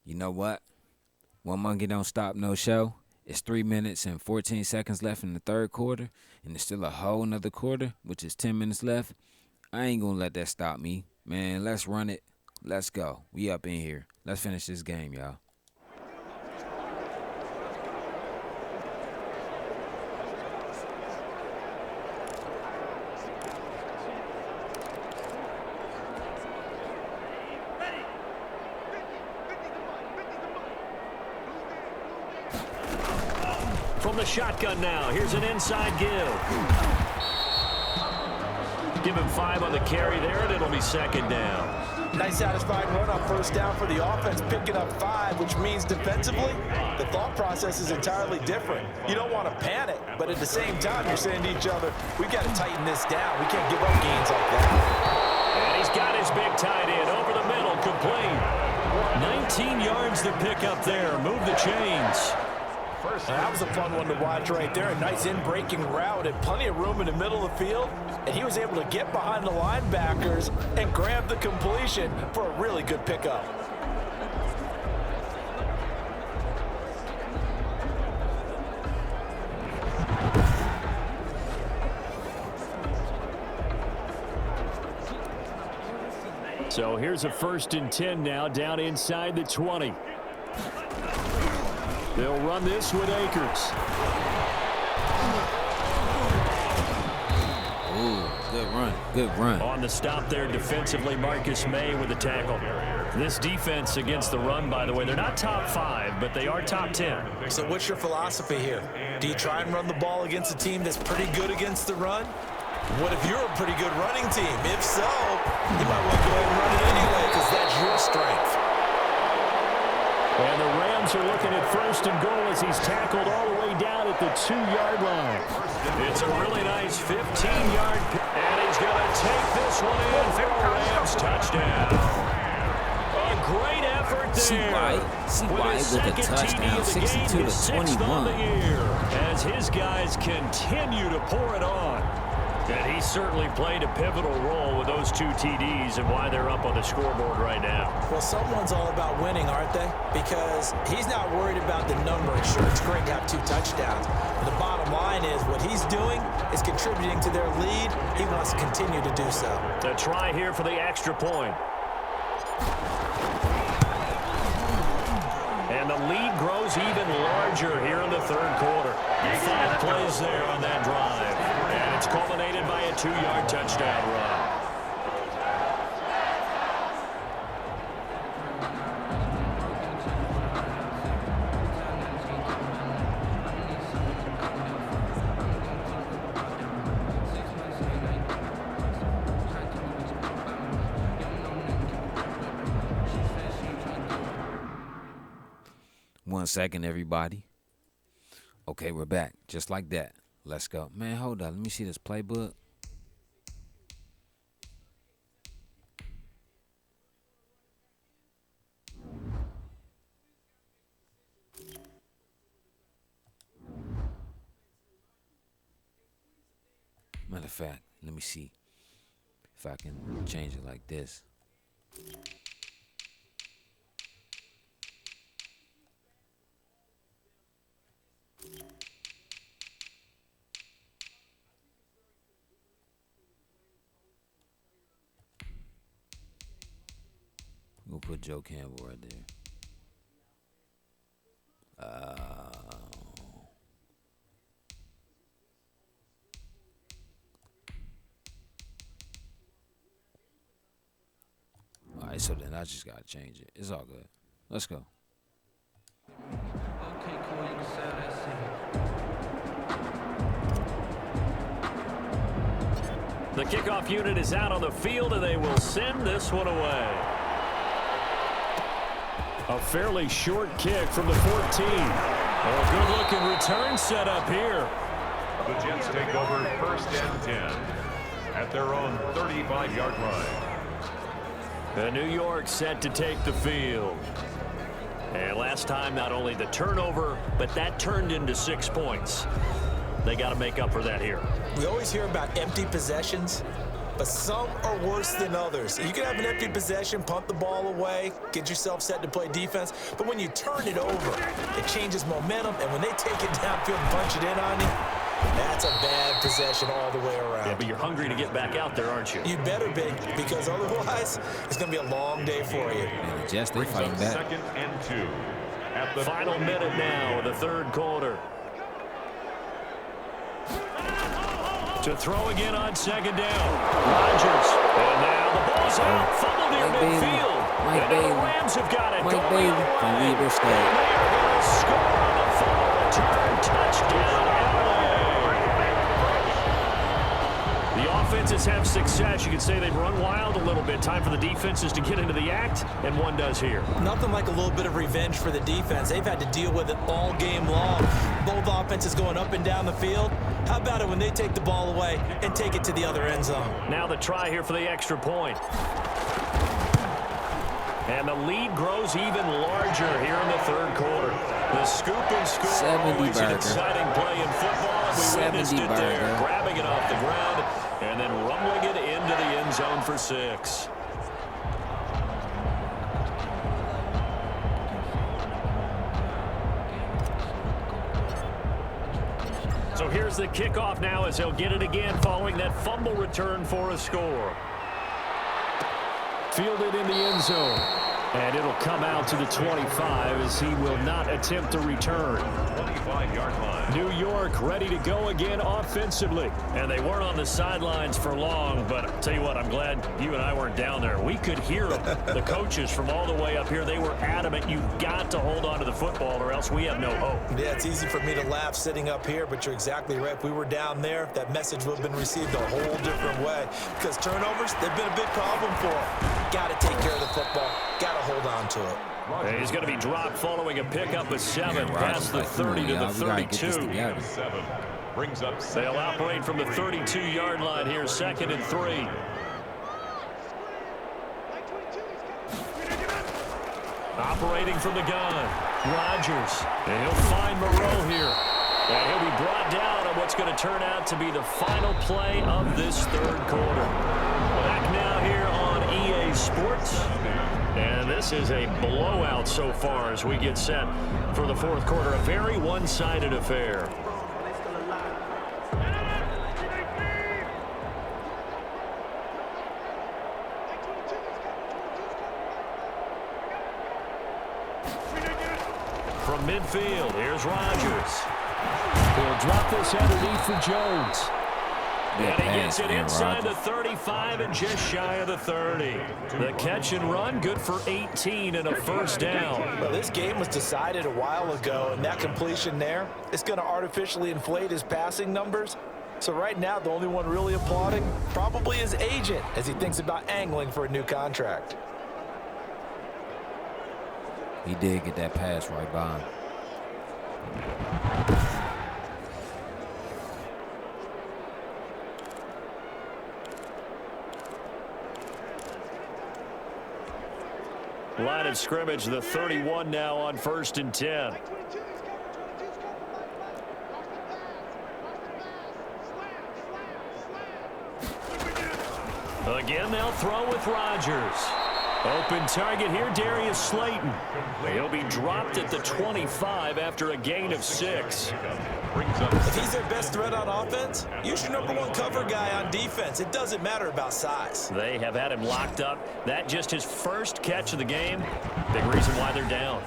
You know what? One monkey don't stop no show. It's 3 minutes and 14 seconds left in the third quarter, and there's still a whole nother quarter, which is 10 minutes left. I ain't gonna let that stop me. Man, let's run it. Let's go. We up in here. Let's finish this game, y'all. From the shotgun now, here's an inside give. Give him 5 on the carry there, and it'll be second down. Nice satisfying run on first down for the offense, picking up 5, which means defensively, the thought process is entirely different. You don't want to panic, but at the same time, you're saying to each other, we've got to tighten this down. We can't give up gains like that. And he's got his big tight end over the middle, complete. 19 yards to pick up there. Move the chains. That was a fun one to watch right there. A nice in-breaking route and plenty of room in the middle of the field. And he was able to get behind the linebackers and grab the completion for a really good pickup. So here's a 1st and 10 now, down inside the 20. They'll run this with Akers. Ooh, good run. On the stop there defensively, Marcus May with the tackle. This defense against the run, by the way, they're not top 5, but they are top 10. So what's your philosophy here? Do you try and run the ball against a team that's pretty good against the run? What if you're a pretty good running team? If so, you might want to go ahead and run it anyway because that's your strength. And the Rams are looking at 1st and goal as he's tackled all the way down at the 2-yard line. It's a really nice 15-yard pick, and he's going to take this one in for a Rams touchdown. A great effort there. C.Y. with a touchdown, 62-21. As his guys continue to pour it on. And he certainly played a pivotal role with those 2 TDs and why they're up on the scoreboard right now. Well, someone's all about winning, aren't they? Because he's not worried about the number. Sure, it's great to have 2 touchdowns. But the bottom line is what he's doing is contributing to their lead. He wants to continue to do so. A try here for the extra point. And the lead grows even larger here in the third quarter. 5 plays there on that drive. And it's culminated by a 2-yard touchdown run. One second, everybody. Okay, we're back. Just like that. Let's go. Man, hold on. Let me see this playbook. Matter of fact, let me see if I can change it like this. We'll put Joe Campbell right there. All right, so then I just gotta change it. It's all good. Let's go. Okay, cool. You can sell that scene. The kickoff unit is out on the field, and they will send this one away. A fairly short kick from the 14. A good-looking return set up here. The Jets take over 1st and 10 at their own 35-yard line. The New York set to take the field. And last time, not only the turnover, but that turned into 6 points. They got to make up for that here. We always hear about empty possessions. but some are worse than others. You can have an empty possession, punt the ball away, get yourself set to play defense, but when you turn it over, it changes momentum, and when they take it downfield and punch it in on you, that's a bad possession all the way around. Yeah, but you're hungry to get back out there, aren't you? You better be, because otherwise, it's going to be a long day for you. And the Jets, they Brings fighting up back. 2nd and 2. At the Final minute now of the third quarter. To throw again on 2nd down. Rodgers. And now the ball's out. Fumbled near Mike Bailey. midfield. Mike And Bailey. the Rams have got it. Mike going Bailey the from way. Weber State. And they are going to score on the fumble return. Touchdown, LA. The offenses have success. You could say they've run wild a little bit. Time for the defenses to get into the act, and one does here. Nothing like a little bit of revenge for the defense. They've had to deal with it all game long. Both offenses going up and down the field. How about it when they take the ball away and take it to the other end zone? Now the try here for the extra point. And the lead grows even larger here in the third quarter. The scoop and score, 70 always an burger. exciting play in football. And we witnessed 70 it there, burger. grabbing it off the ground and then rumbling it into the end zone for 6. So here's the kickoff now as he'll get it again following that fumble return for a score. Fielded in the end zone. And it'll come out to the 25 as he will not attempt to return. 25-yard line. New York ready to go again offensively. And they weren't on the sidelines for long, but I'll tell you what, I'm glad you and I weren't down there. We could hear them. The coaches from all the way up here, they were adamant. You've got to hold on to the football or else we have no hope. Yeah, it's easy for me to laugh sitting up here, but you're exactly right. If we were down there, that message would have been received a whole different way. Because turnovers, they've been a big problem for them. Got to take care of the football. Got to hold on to it. And he's going to be dropped following a pickup of 7 Yeah, past the Rodgers, 30 to the y'all, we gotta get this 32. together. 7. Brings up They'll 2nd operate from the 32-yard line here, 2nd and 3. Operating from the gun, Rodgers. And he'll find Moreau here. And he'll be brought down on what's going to turn out to be the final play of this third quarter. Back now here on EA Sports. And this is a blowout so far as we get set for the fourth quarter. A very one-sided affair. From midfield, here's Rodgers. He'll drop this underneath for Jones. Good And he pass, gets it man, inside the Rodgers. 35 and just shy of the 30. The catch and run, good for 18 and a first down. Well, this game was decided a while ago, and that completion there is going to artificially inflate his passing numbers. So right now, the only one really applauding probably his agent as he thinks about angling for a new contract. He did get that pass right by him. Line of scrimmage, the 31 now on 1st and 10. Again, they'll throw with Rodgers. Open target here, Darius Slayton. He'll be dropped at the 25 after a gain of 6. Brings up If he's their best threat on offense, use your #1 cover guy on defense. It doesn't matter about size. They have had him locked up. That just his first catch of the game. Big reason why they're down.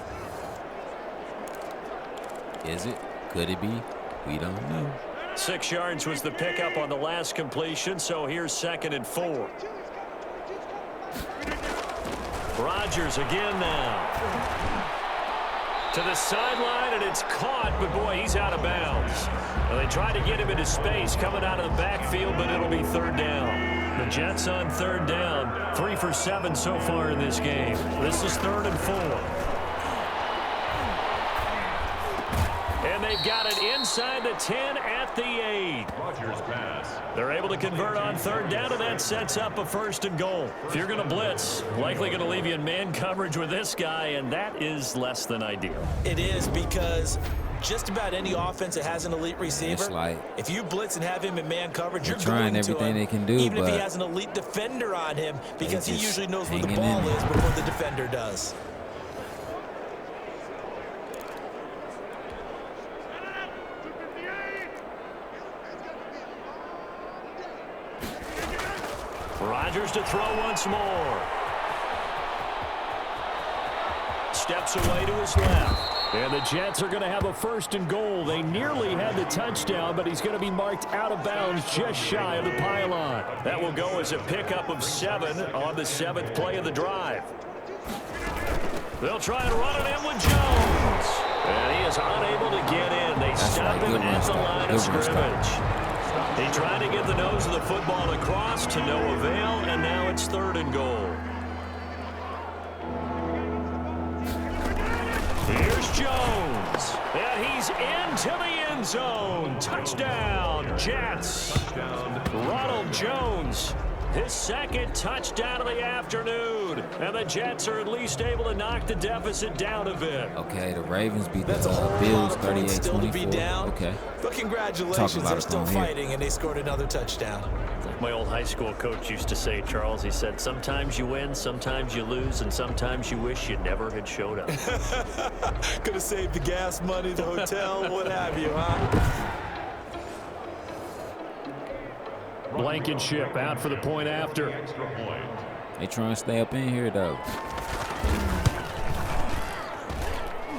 Is it? Could it be? We don't know. 6 yards was the pickup on the last completion, so here's 2nd and 4. Rodgers again now. To the sideline, and it's caught, but boy, he's out of bounds. Well, they tried to get him into space coming out of the backfield, but it'll be 3rd down. The Jets on 3rd down. 3 for 7 so far in this game. This is 3rd and 4. And they've got it inside the 10 at the 8. Rodgers pass. They're able to convert on 3rd down, and that sets up a 1st and goal. If you're going to blitz, likely going to leave you in man coverage with this guy, and that is less than ideal. It is because just about any offense that has an elite receiver, if you blitz and have him in man coverage, you're trying going to everything him, they can do, even if but he has an elite defender on him, because he usually knows where the ball is before the defender does. Rodgers to throw once more. Steps away to his left. And the Jets are going to have a 1st and goal. They nearly had the touchdown, but he's going to be marked out of bounds just shy of the pylon. That will go as a pickup of 7 on the 7th play of the drive. They'll try and run it in with Jones. And he is unable to get in. They stop him at the line of scrimmage. He tried to get the nose of the football across to no avail, and now it's 3rd and goal. Here's Jones, and he's into the end zone. Touchdown, Jets. Ronald Jones, his 2nd touchdown of the afternoon, and the Jets are at least able to knock the deficit down a bit. Okay, the Ravens beat the Bills Bills 38-24. Still to be down. Okay. But congratulations, they're still fighting, and they scored another touchdown. My old high school coach used to say, Charles, he said, sometimes you win, sometimes you lose, and sometimes you wish you never had showed up. Could have saved the gas money, the hotel, what have you, huh? Blankenship out for the point after. They trying to stay up in here, though.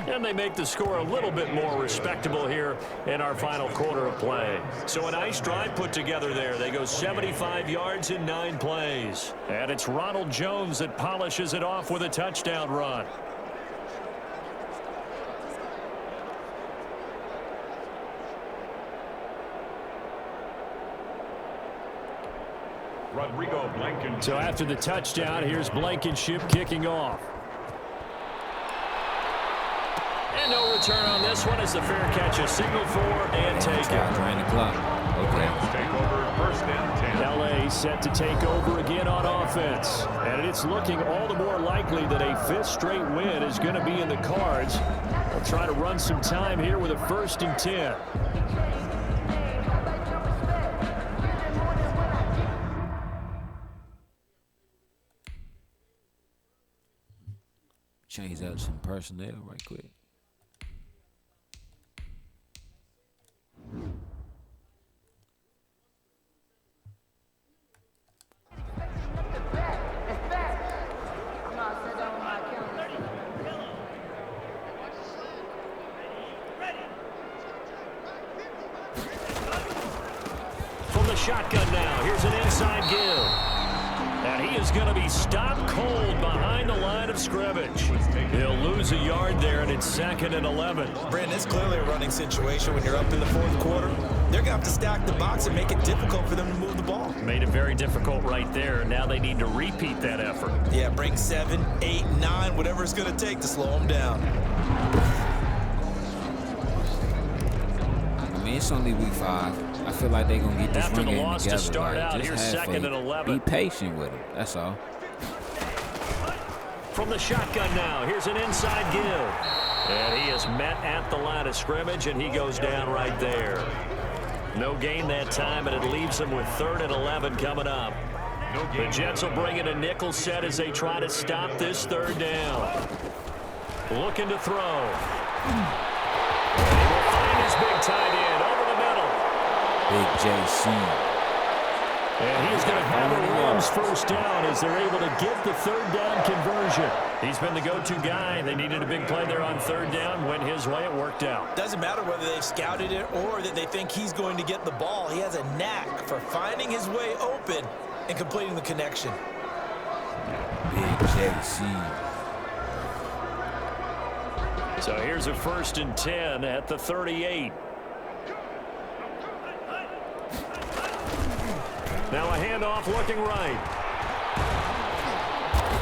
And they make the score a little bit more respectable here in our final quarter of play. So a nice drive put together there. They go 75 yards in 9 plays. And it's Ronald Jones that polishes it off with a touchdown run. Rodrigo Blankenship. So after the touchdown, here's Blankenship kicking off. And no return on this one as the fair catch is signaled for and taken. Drain the clock. Okay. Take over 1st and 10. LA set to take over again on offense. And it's looking all the more likely that a 5th straight win is going to be in the cards. They'll try to run some time here with a 1st and 10. Change out some personnel right quick. From the shotgun now, here's an inside give. And he is going to be stopped cold behind the line of scrimmage. He'll lose a yard there, and it's 2nd and 11. Brandon, it's clearly a running situation when you're up in the 4th quarter. They're going to have to stack the box and make it difficult for them to move the ball. Made it very difficult right there. Now they need to repeat that effort. Yeah, bring 7, 8, 9, whatever it's going to take to slow them down. I mean, it's only week 5. I feel like they're going to get this After run the game loss together. to start like, out, here's 2nd and 11. Be patient with them. That's all. From the shotgun now, here's an inside give. And he is met at the line of scrimmage, and he goes down right there. No gain that time, and it leaves him with 3rd and 11 coming up. The Jets will bring in a nickel set as they try to stop this 3rd down. Looking to throw. And he will find his big tight end over the middle. Big JC. And he's going to have a Rams 1st down as they're able to get the 3rd down conversion. He's been the go-to guy. They needed a big play there on 3rd down. Went his way. It worked out. Doesn't matter whether they've scouted it or that they think he's going to get the ball. He has a knack for finding his way open and completing the connection. Big JC. So here's a 1st and 10 at the 38. Now a handoff looking right.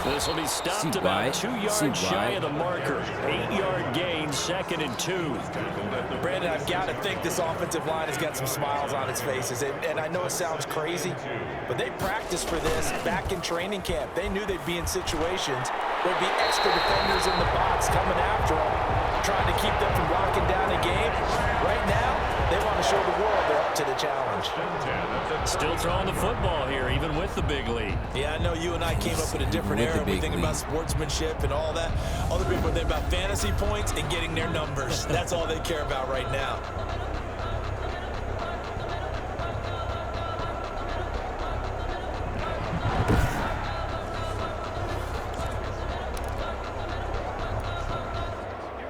This will be stopped about 2 yards shy of the marker. 8-yard gain, 2nd and 2. Brandon, I've got to think this offensive line has got some smiles on its faces. And I know it sounds crazy, but they practiced for this back in training camp. They knew they'd be in situations where there'd be extra defenders in the box coming after them. trying to keep them from locking down a game. Right now, they want to show the world they're up to the challenge. Still throwing the football here, even with the big lead. Yeah, I know you and I came up in a different era. We think about sportsmanship and all that. Other people think about fantasy points and getting their numbers. That's all they care about right now.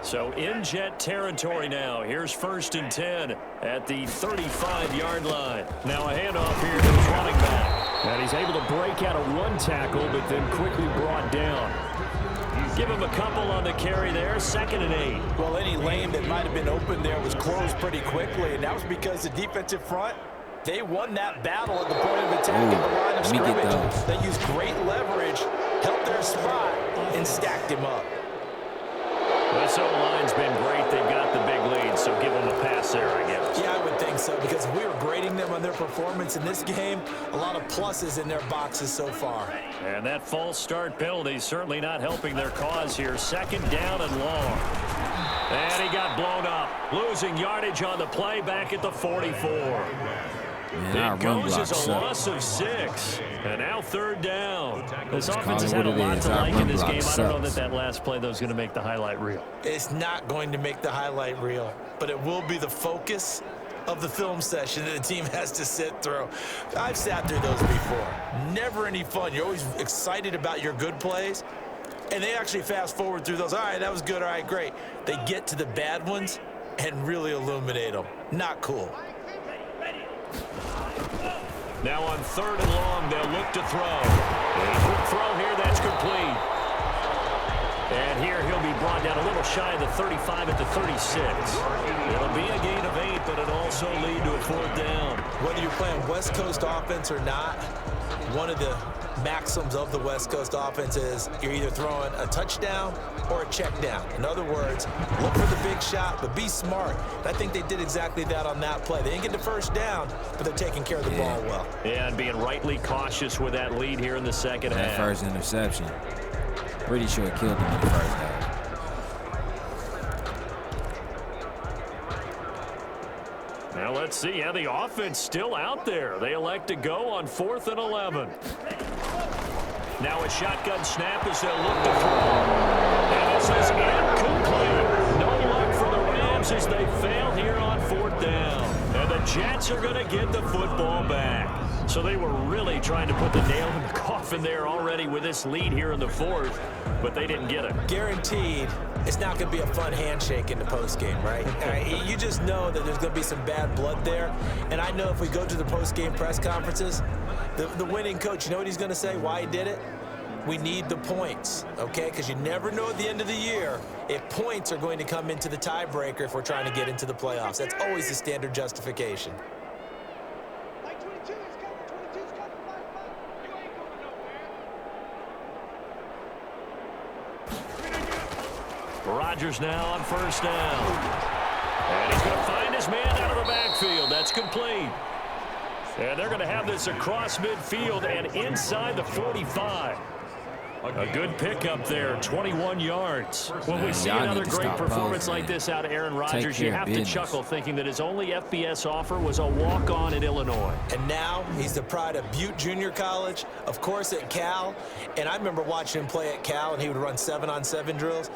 So in Jet territory now. Here's 1st and 10 at the 35-yard line. Now a handoff here to his running back. And he's able to break out of one tackle, but then quickly brought down. Give him a couple on the carry there. 2nd and 8. Well, any lane that might have been open there was closed pretty quickly, and that was because the defensive front, they won that battle at the point of attack at the line of scrimmage. They used great leverage, held their spot, and stacked him up. This O-line's been great. They've got the big lead, so give them a pass there, I guess. Yeah, I would think so, because if we were grading them on their performance in this game, a lot of pluses in their boxes so far. And that false start penalty certainly not helping their cause here. 2nd down and long. And he got blown up. Losing yardage on the play back at the 44. Man, it goes as a loss of 6. And now 3rd down. This offense has had a lot to like in this game. I don't know that last play, though, is going to make the highlight reel. It's not going to make the highlight reel, but it will be the focus of the film session that the team has to sit through. I've sat through those before. Never any fun. You're always excited about your good plays, and they actually fast forward through those. All right, that was good. All right, great. They get to the bad ones and really illuminate them. Not cool. Now on 3rd and long, they'll look to throw. A quick throw here, that's complete. And here he'll be brought down a little shy of the 35 at the 36. It'll be a gain of 8, but it'll also lead to a 4th down. Whether you're playing West Coast offense or not, one of the maxims of the West Coast offense is you're either throwing a touchdown or a check down. In other words, look for the big shot, but be smart. And I think they did exactly that on that play. They didn't get the 1st down, but they're taking care of the ball well. Yeah, and being rightly cautious with that lead here in the 2nd half. That first interception, pretty sure it killed them in the 1st half. Now let's see how the offense still out there. They elect to go on 4th and 11. Now a shotgun snap as they'll look to throw. And this is incomplete. No luck for the Rams as they fail here on 4th down. And the Jets are going to get the football back. So they were really trying to put the nail in the coffin there already with this lead here in the 4th, but they didn't get it. Guaranteed, it's not going to be a fun handshake in the postgame, right? You just know that there's going to be some bad blood there. And I know if we go to the postgame press conferences, the winning coach, you know what he's going to say, why he did it? We need the points, okay? Because you never know at the end of the year if points are going to come into the tiebreaker if we're trying to get into the playoffs. That's always the standard justification. Rodgers now on 1st down. And he's going to find his man out of the backfield. That's complete. And they're going to have this across midfield and inside the 45. A good pickup there, 21 yards. When we see another great performance like this out of Aaron Rodgers, you have to chuckle thinking that his only FBS offer was a walk-on at Illinois. And now he's the pride of Butte Junior College, of course at Cal. And I remember watching him play at Cal, and he would run 7-on-7 drills.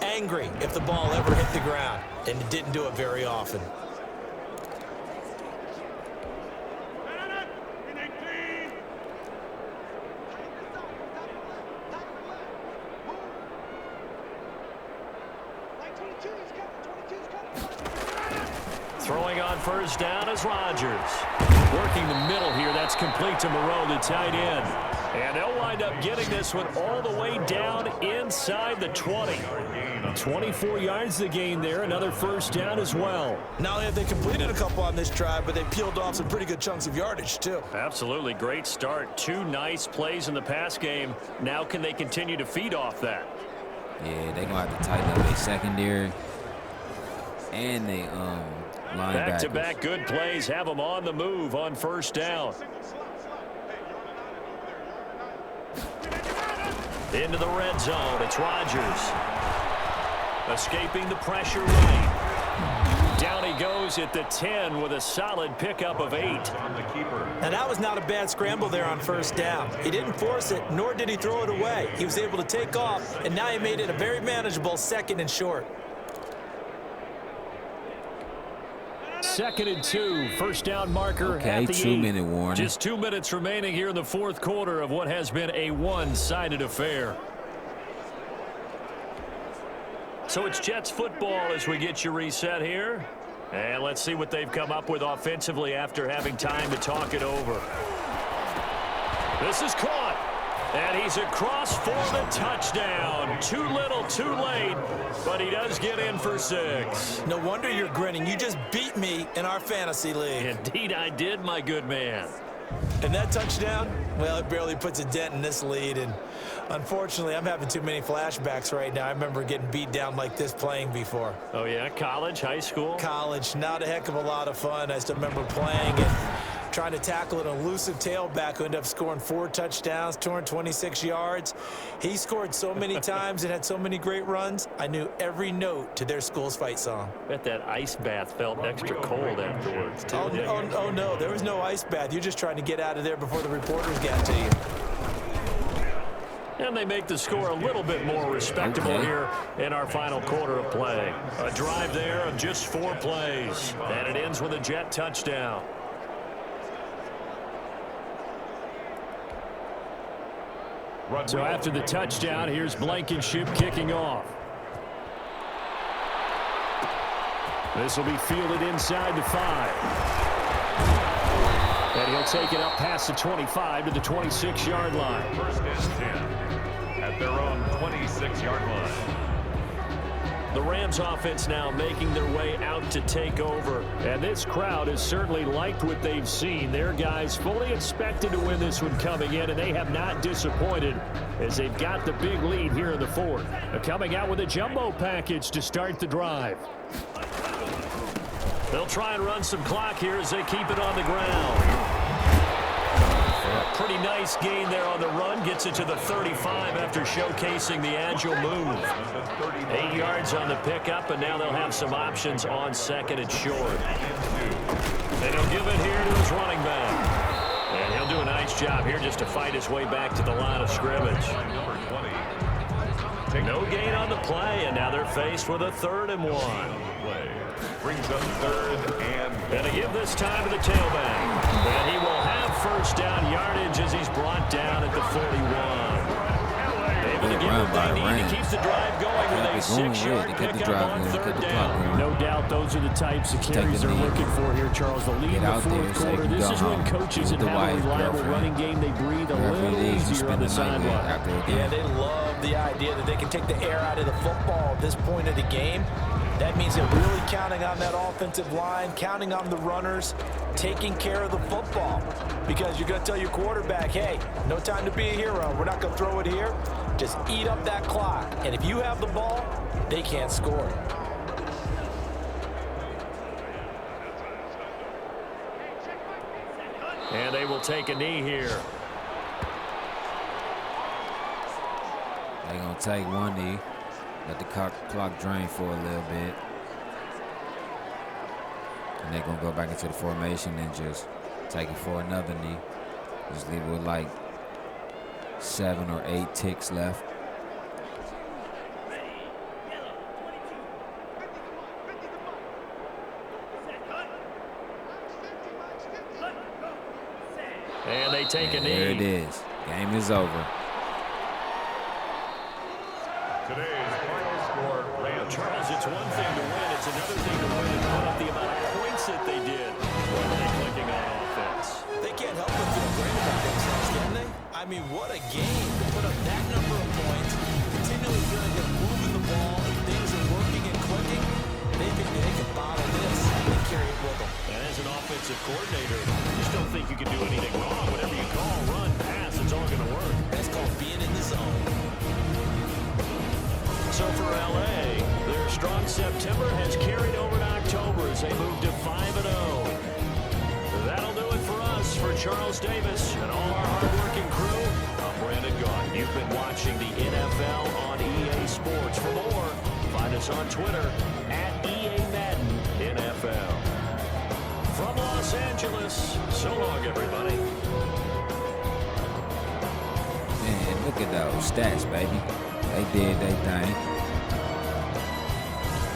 Angry if the ball ever hit the ground, and it didn't do it very often. Throwing on 1st down is Rodgers. Working the middle here, that's complete to Moreau, the tight end. And they'll wind up getting this one all the way down inside the 20. 24 yards to gain there, another 1st down as well. Not only have they completed a couple on this drive, but they peeled off some pretty good chunks of yardage, too. Absolutely, great start. 2 nice plays in the pass game. Now can they continue to feed off that? Yeah, they're going to have to tighten up their secondary and they linebackers. Back-to-back good plays have them on the move on 1st down. Into the red zone, it's Rodgers. Escaping the pressure lane. Down he goes at the 10 with a solid pickup of 8. On the keeper. And that was not a bad scramble there on first down. He didn't force it, nor did he throw it away. He was able to take off, and now he made it a very manageable 2nd and short. 2nd and 2, first down marker Okay, at the 2-minute warning. Just 2 minutes remaining here in the fourth quarter of what has been a one-sided affair. So it's Jets football as we get you reset here. And let's see what they've come up with offensively after having time to talk it over. This is caught. And he's across for the touchdown. Too little, too late. But he does get in for 6. No wonder you're grinning. You just beat me in our fantasy league. Indeed I did, my good man. And that touchdown, well, it barely puts a dent in this lead. And unfortunately, I'm having too many flashbacks right now. I remember getting beat down like this playing before. Oh, yeah? College, high school? College, not a heck of a lot of fun. I still remember playing and trying to tackle an elusive tailback who ended up scoring 4 touchdowns, 226 yards. He scored so many times and had so many great runs, I knew every note to their school's fight song. Bet that ice bath felt extra cold afterwards, too. Oh, no, there was no ice bath. You're just trying to get out of there before the reporters got to you. And they make the score a little bit more respectable here in our final quarter of play. A drive there of just 4 plays. And it ends with a Jet touchdown. So after the touchdown, here's Blankenship kicking off. This will be fielded inside the 5. And he'll take it up past the 25 to the 26-yard line. First and 10 at their own 26-yard line. The Rams offense now making their way out to take over. And this crowd has certainly liked what they've seen. Their guys fully expected to win this one coming in, and they have not disappointed as they've got the big lead here in the fourth. Coming out with a jumbo package to start the drive. They'll try and run some clock here as they keep it on the ground. Pretty nice gain there on the run. Gets it to the 35 after showcasing the agile move. 8 yards on the pickup, and now they'll have some options on 2nd and short. And he'll give it here to his running back. And he'll do a nice job here just to fight his way back to the line of scrimmage. No gain on the play, and now they're faced with a 3rd and 1. Brings up 3rd and to give this time to the tailback. And he will have first down yardage as he's brought down at the 41. Able to get what they need to keep the drive going with a 6-yard pickup on 3rd down. No doubt those are the types of carries they're looking for here, Charles. The lead in the fourth quarter. This is when coaches that have a reliable running game, they breathe a little easier on the sideline. Yeah, they love the idea that they can take the air out of the football at this point of the game. That means they're really counting on that offensive line, counting on the runners, taking care of the football. Because you're going to tell your quarterback, hey, no time to be a hero. We're not going to throw it here. Just eat up that clock. And if you have the ball, they can't score. And they will take a knee here. They're going to take one knee. Let the clock drain for a little bit. And they're going to go back into the formation and just take it for another knee. Just leave it with like 7 or 8 ticks left. And they take a knee. There it is. Game is over. today's final score. Charles, it's one thing to win. It's another thing to win and put up the amount of points that they did when they're clicking on offense. They can't help but feel great about themselves, can they? I mean, what a game to put up that number of points, continually feeling they're moving the ball, and things are working and clicking. They can bottle this and carry it with them. And as an offensive coordinator, you just don't think you can do anything wrong. Whatever you call, run, pass, it's all going to work. That's called being in the zone. So for L.A., their strong September has carried over to October as they move to 5-0. That'll do it for us. For Charles Davis and all our hard-working crew, I'm Brandon Gaudin. You've been watching the NFL on EA Sports. For more, find us us on Twitter at EA Madden NFL. From Los Angeles, so long, everybody. Man, look at those stats, baby. They did their thing.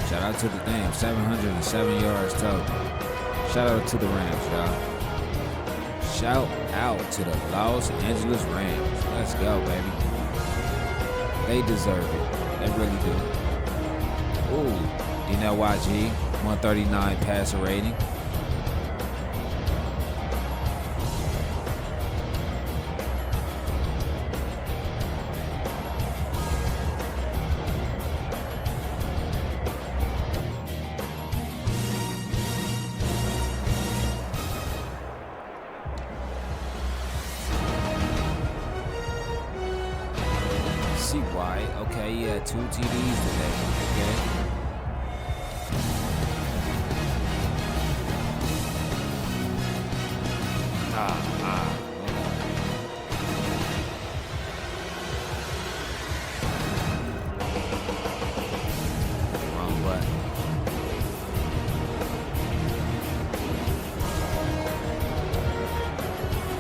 Shout out to the damn 707 yards total. Shout out to the Rams, y'all. Shout out to the Los Angeles Rams. Let's go, baby. They deserve it. They really do. Ooh, YG, 139 passer rating. CY, okay, he had 2 TDs today. Okay. Wrong button.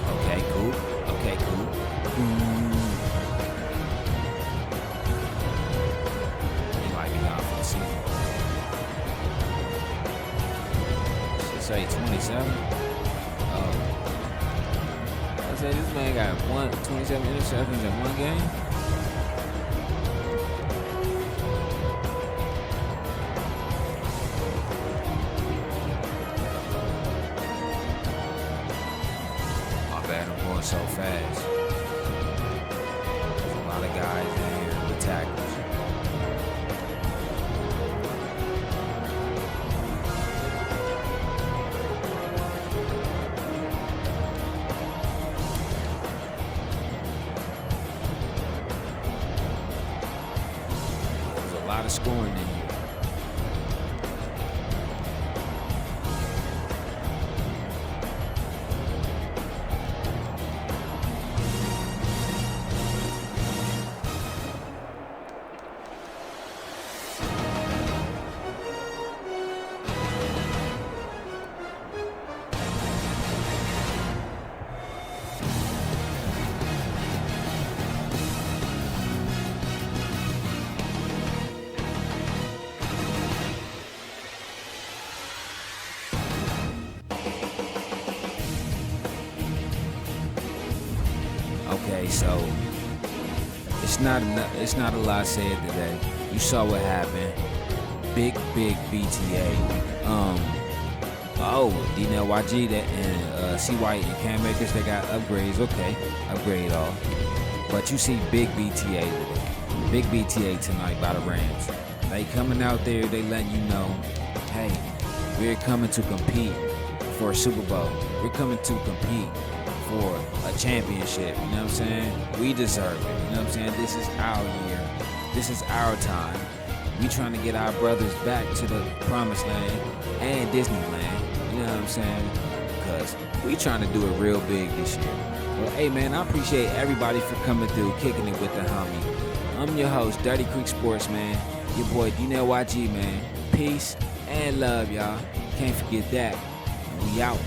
Okay, cool. Okay, cool. He might be gone for the season. Should say 27. Oh. I say this man got 27 interceptions in one game. My bad, I'm going so fast. There's a lot of guys in here with tackles. There's a lot of scoring in here. Okay, so it's not a lot said today. You saw what happened. Big BTA. YG that and CY and Cam Makers, they got upgrades. Okay, upgrade all. But you see big BTA today. Big BTA tonight by the Rams. They coming out there, they letting you know, hey, we're coming to compete for a Super Bowl. We're coming to compete for a championship, you know what I'm saying? We deserve it, you know what I'm saying? This is our year. This is our time. We trying to get our brothers back to the promised land and Disneyland, you know what I'm saying? Because we trying to do it real big this year. Well, hey man, I appreciate everybody for coming through, kicking it with the homie. I'm your host, Dirty Creek Sports, man. Your boy, YG, man. Peace and love, y'all. Can't forget that. We out.